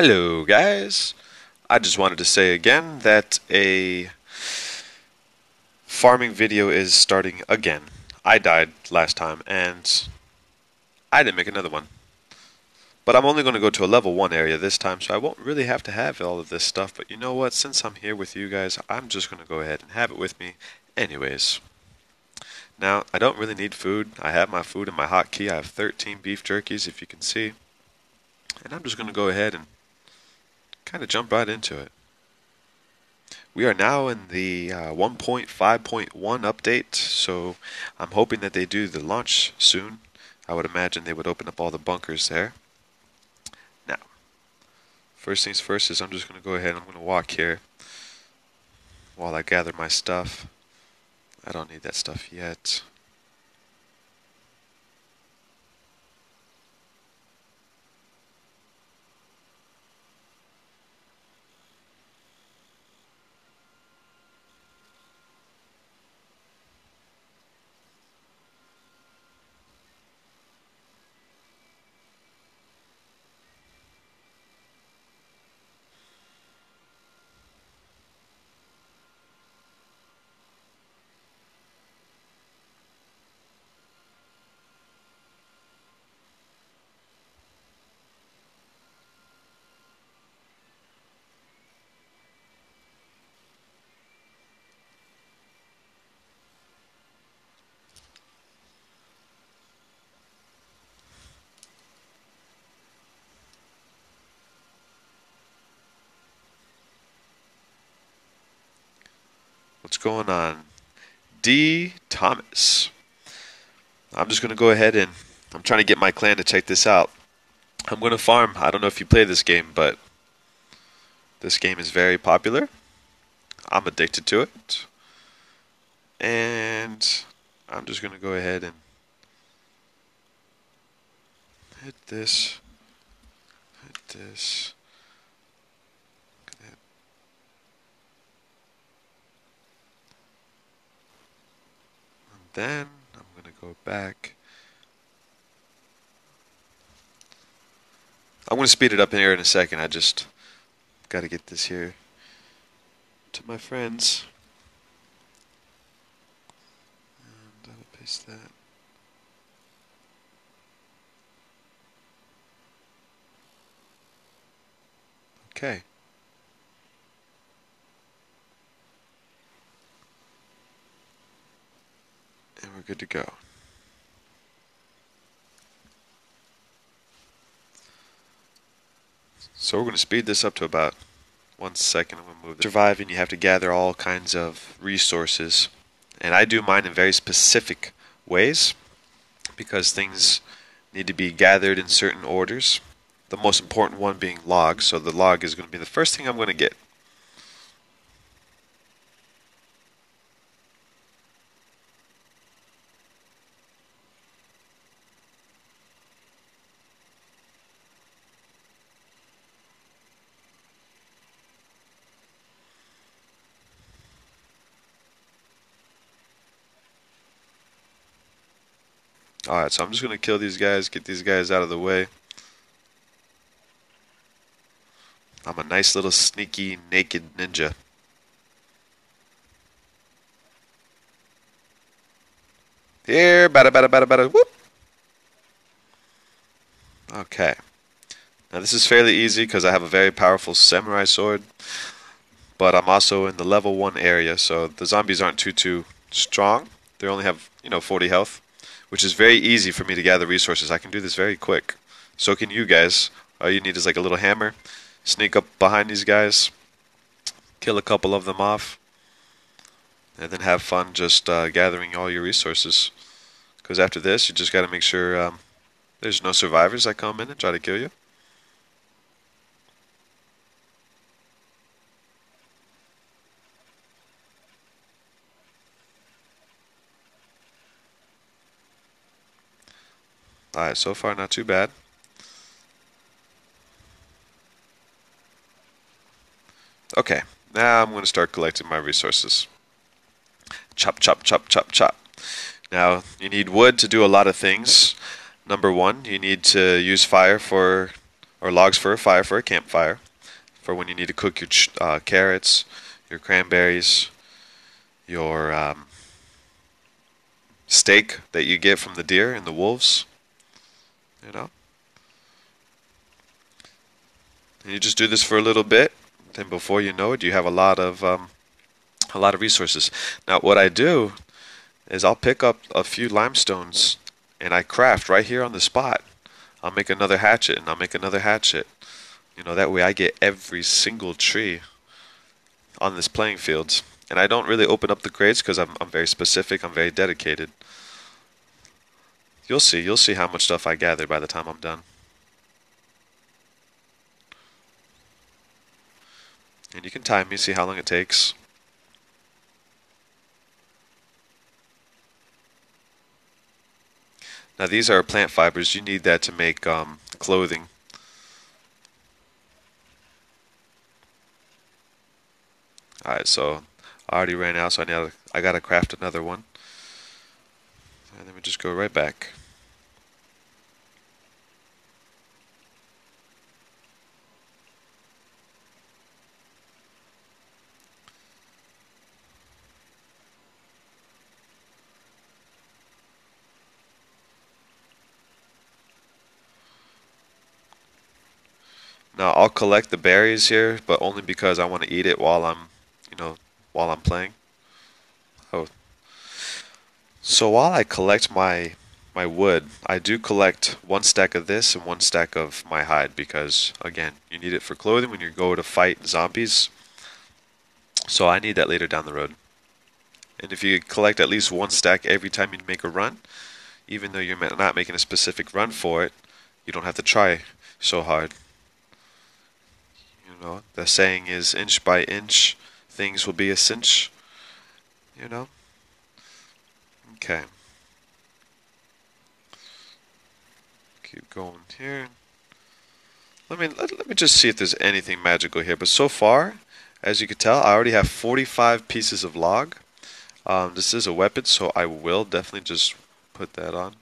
Hello guys, I just wanted to say again that a farming video is starting again. I died last time and I didn't make another one. But I'm only going to go to a level 1 area this time, so I won't really have to have all of this stuff. But you know what, since I'm here with you guys, I'm just going to go ahead and have it with me anyways. Now, I don't really need food. I have my food in my hotkey. I have 13 beef jerkies, if you can see. And I'm just going to go ahead and kind of jump right into it. We are now in the 1.5.1 update, so I'm hoping that they do the launch soon. I would imagine they would open up all the bunkers there. Now, first things first is I'm just going to go ahead and I'm going to walk here while I gather my stuff. I don't need that stuff yet. What's going on? D. Thomas. I'm just going to go ahead and I'm trying to get my clan to check this out. I'm going to farm. I don't know if you play this game, but this game is very popular. I'm addicted to it. And I'm just going to go ahead and hit this. Hit this. And then I'm going to go back. I'm going to speed it up in here in a second. I just got to get this here to my friends. And I'll paste that. Okay. And we're good to go. So we're going to speed this up to about 1 second. I'm going to move this. Surviving, you have to gather all kinds of resources. And I do mine in very specific ways because things need to be gathered in certain orders. The most important one being logs. So the log is going to be the first thing I'm going to get. Alright, so I'm just going to kill these guys, get these guys out of the way. I'm a nice little sneaky naked ninja. Here, bada bada bada bada, whoop! Okay. Now this is fairly easy because I have a very powerful samurai sword. But I'm also in the level 1 area, so the zombies aren't too strong. They only have, 40 health. Which is very easy for me to gather resources. I can do this very quick. So can you guys. All you need is like a little hammer. Sneak up behind these guys. Kill a couple of them off. And then have fun just gathering all your resources. Because after this, you just got to make sure there's no survivors that come in and try to kill you. Alright, so far not too bad. Okay, now I'm going to start collecting my resources. Chop, chop, chop, chop, chop. Now, you need wood to do a lot of things. Number one, you need to use fire for or logs for a fire, for a campfire, for when you need to cook your carrots, your cranberries, your steak that you get from the deer and the wolves, you know. And you just do this for a little bit, then before you know it, you have a lot of resources. Now, what I do is I'll pick up a few limestones and I craft right here on the spot. I'll make another hatchet and I'll make another hatchet. You know, that way I get every single tree on this playing field. And I don't really open up the crates because I'm very specific, I'm very dedicated. You'll see how much stuff I gather by the time I'm done. And you can time me, see how long it takes. Now these are plant fibers. You need that to make clothing. Alright, so I already ran out, so I gotta craft another one. And then we just go right back. Now I'll collect the berries here, but only because I want to eat it while while I'm playing. Oh, so while I collect my wood, I do collect one stack of this and one stack of my hide because again, you need it for clothing when you go to fight zombies. So I need that later down the road. And if you collect at least one stack every time you make a run, even though you're not making a specific run for it, you don't have to try so hard. You know, the saying is inch by inch, things will be a cinch. You know? Okay. Keep going here. Let me just see if there's anything magical here. But so far, as you can tell, I already have 45 pieces of log. This is a weapon, so I will definitely just put that on.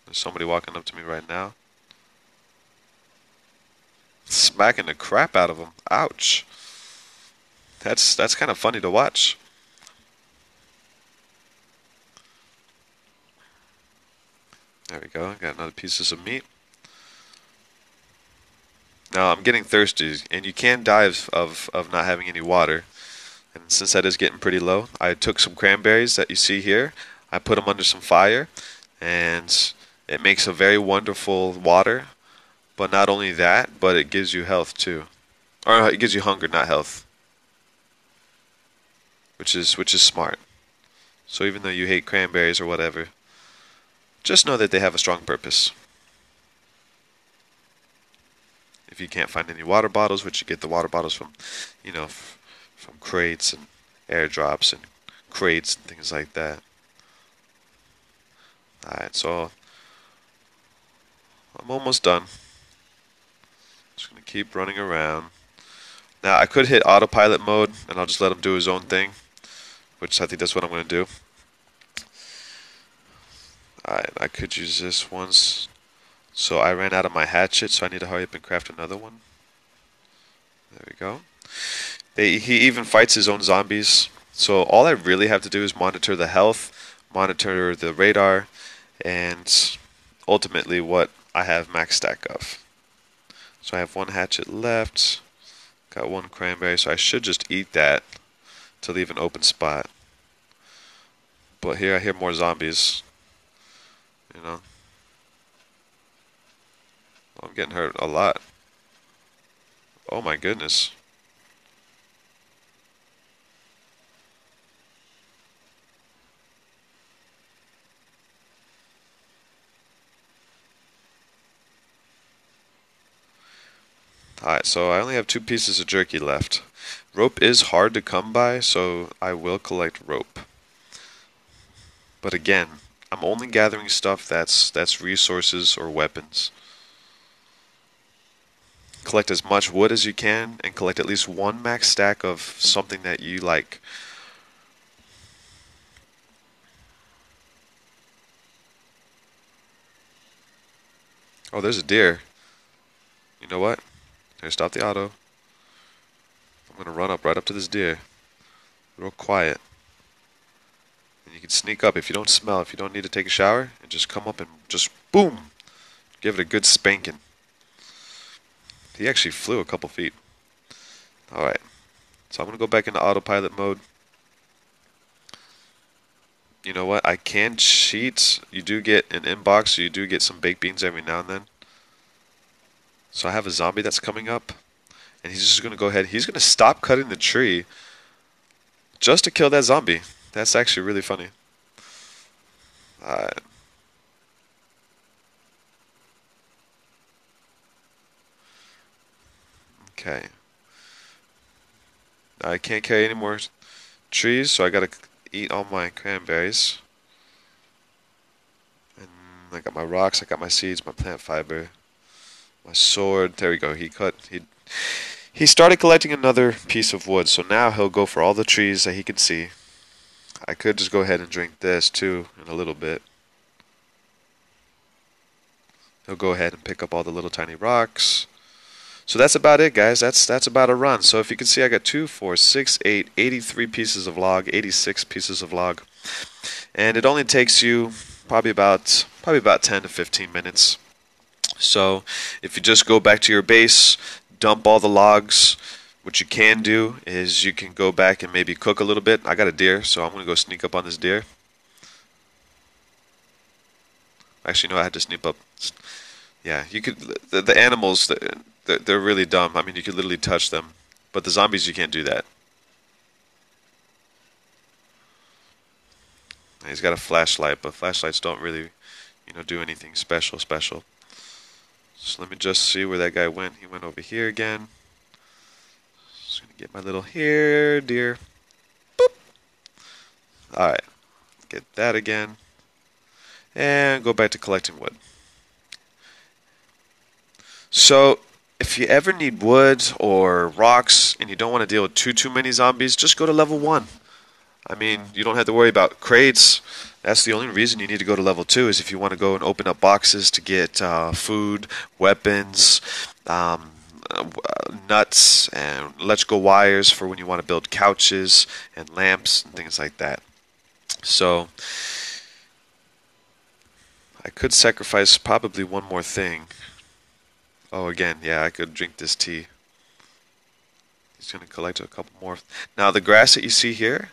There's somebody walking up to me right now. Smacking the crap out of him. Ouch. That's kind of funny to watch. There we go. Got another pieces of meat. Now I'm getting thirsty, and you can die of not having any water. And since that is getting pretty low, I took some cranberries that you see here. I put them under some fire, and it makes a very wonderful water. But not only that, but it gives you health too. Or it gives you hunger, not health. Which is smart. So even though you hate cranberries or whatever, just know that they have a strong purpose. If you can't find any water bottles, which you get the water bottles from, from crates and airdrops and crates and things like that. Alright, so I'm almost done. Just gonna keep running around. Now I could hit autopilot mode and I'll just let him do his own thing, which I think that's what I'm gonna do. Alright, I could use this once. So I ran out of my hatchet, so I need to hurry up and craft another one. There we go. He even fights his own zombies. So all I really have to do is monitor the health, monitor the radar, and ultimately what I have max stack of. So I have one hatchet left, got one cranberry, so I should just eat that to leave an open spot. But here I hear more zombies, you know. I'm getting hurt a lot. Oh my goodness. Alright, so I only have 2 pieces of jerky left. Rope is hard to come by, so I will collect rope. But again, I'm only gathering stuff that's resources or weapons. Collect as much wood as you can, and collect at least one max stack of something that you like. Oh, there's a deer. You know what? Here, stop the auto. I'm gonna run up right up to this deer, real quiet. And you can sneak up if you don't smell, if you don't need to take a shower, and just come up and just boom, give it a good spanking. He actually flew a couple feet. All right, so I'm gonna go back into autopilot mode. You know what? I can cheat. You do get an inbox, so you do get some baked beans every now and then. So I have a zombie that's coming up, and he's just gonna go ahead. He's gonna stop cutting the tree just to kill that zombie. That's actually really funny. Alright. Okay. I can't carry any more trees, so I gotta eat all my cranberries. And I got my rocks, I got my seeds, my plant fiber, my sword. There we go. He started collecting another piece of wood, so now he'll go for all the trees that he can see. I could just go ahead and drink this too in a little bit. He'll go ahead and pick up all the little tiny rocks. So that's about it, guys. That's about a run. So if you can see, I got 2, 4, 6, 8, 83 pieces of log, 86 pieces of log, and it only takes you probably about 10 to 15 minutes. So if you just go back to your base, dump all the logs. What you can do is you can go back and maybe cook a little bit. I got a deer, so I'm gonna go sneak up on this deer. Actually, no, I had to sneak up. Yeah, you could. The animals, they're really dumb. I mean, you could literally touch them, but the zombies, you can't do that. He's got a flashlight, but flashlights don't really, do anything special. So let me just see where that guy went. He went over here again. Just gonna get my little here, deer. Boop. All right, get that again, and go back to collecting wood. So if you ever need wood or rocks and you don't want to deal with too many zombies, just go to level 1. I mean, you don't have to worry about crates. That's the only reason you need to go to level 2 is if you want to go and open up boxes to get food, weapons, nuts, and electrical wires for when you want to build couches and lamps and things like that. So I could sacrifice probably one more thing. Oh, again, yeah, I could drink this tea. He's going to collect a couple more. Now, the grass that you see here,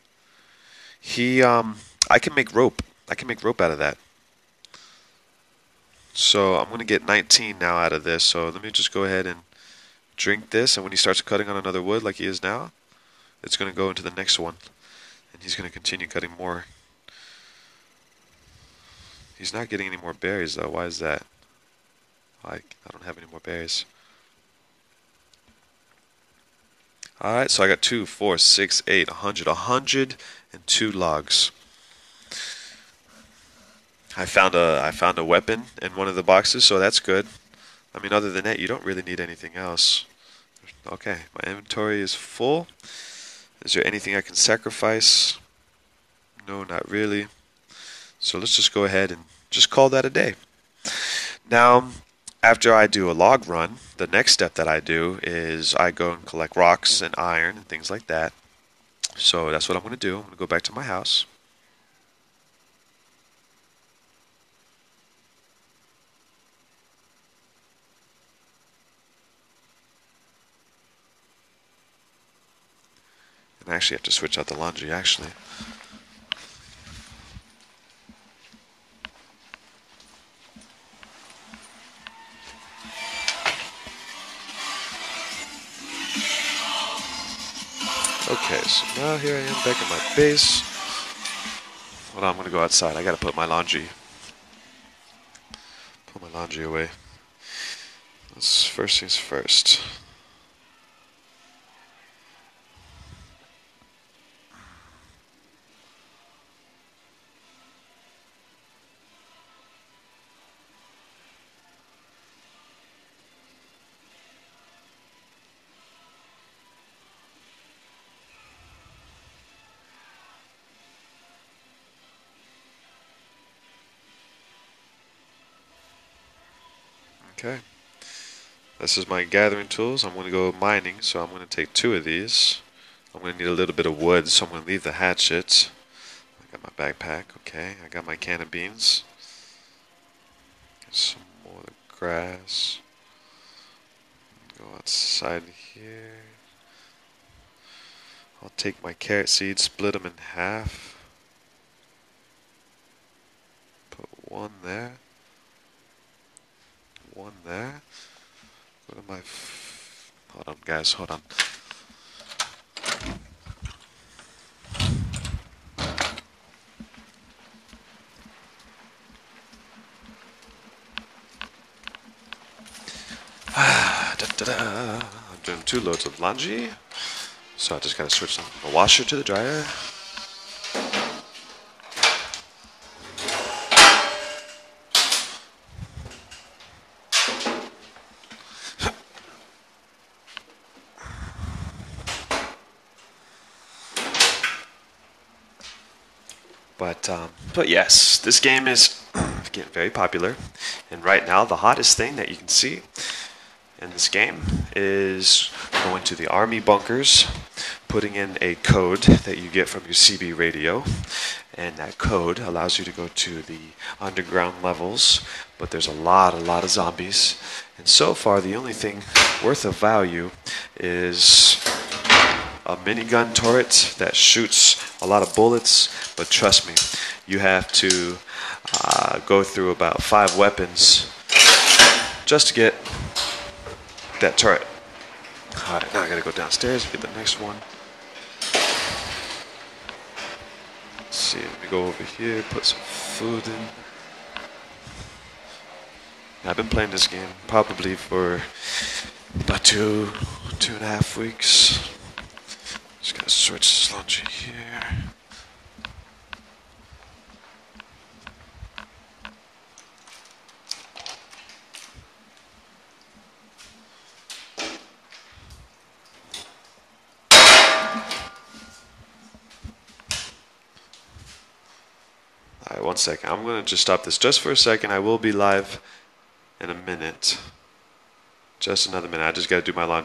I can make rope. I can make rope out of that. So I'm going to get 19 now out of this. So let me just go ahead and drink this. And when he starts cutting on another wood like he is now, it's going to go into the next one. And he's going to continue cutting more. He's not getting any more berries, though. Why is that? I don't have any more berries. Alright, so I got 2, 4, 6, 8, 100. 102 logs. I found a weapon in one of the boxes, so that's good. I mean, other than that, you don't really need anything else. Okay, my inventory is full. Is there anything I can sacrifice? No, not really. So let's just go ahead and just call that a day. Now, after I do a log run, the next step that I do is I go and collect rocks and iron and things like that. So that's what I'm going to do. I'm going to go back to my house. And I actually have to switch out the laundry, actually. Okay, so now here I am back at my base. Hold on, I'm going to go outside. I got to put my laundry away. Let's first things first. Okay. This is my gathering tools. I'm going to go mining, so I'm going to take 2 of these. I'm going to need a little bit of wood, so I'm going to leave the hatchet. I got my backpack, okay. I got my can of beans. Some more of the grass. Go outside here. I'll take my carrot seeds, split them in half. Put 1 there. 1 there. Go to my... hold on, guys, hold on. I'm doing 2 loads of laundry, so I just gotta switch the washer to the dryer. But yes, this game is getting very popular, and right now the hottest thing that you can see in this game is going to the army bunkers, putting in a code that you get from your CB radio, and that code allows you to go to the underground levels, but there's a lot of zombies, and so far the only thing worth of value is a minigun turret that shoots a lot of bullets, but trust me, you have to go through about 5 weapons just to get that turret. Alright, now I gotta go downstairs and get the next one. Let's see, let me go over here, put some food in. I've been playing this game probably for about 2.5 weeks. Just gotta switch this laundry here. Alright, 1 second. I'm gonna just stop this just for a second. I will be live in a minute. Just another minute. I just gotta do my laundry.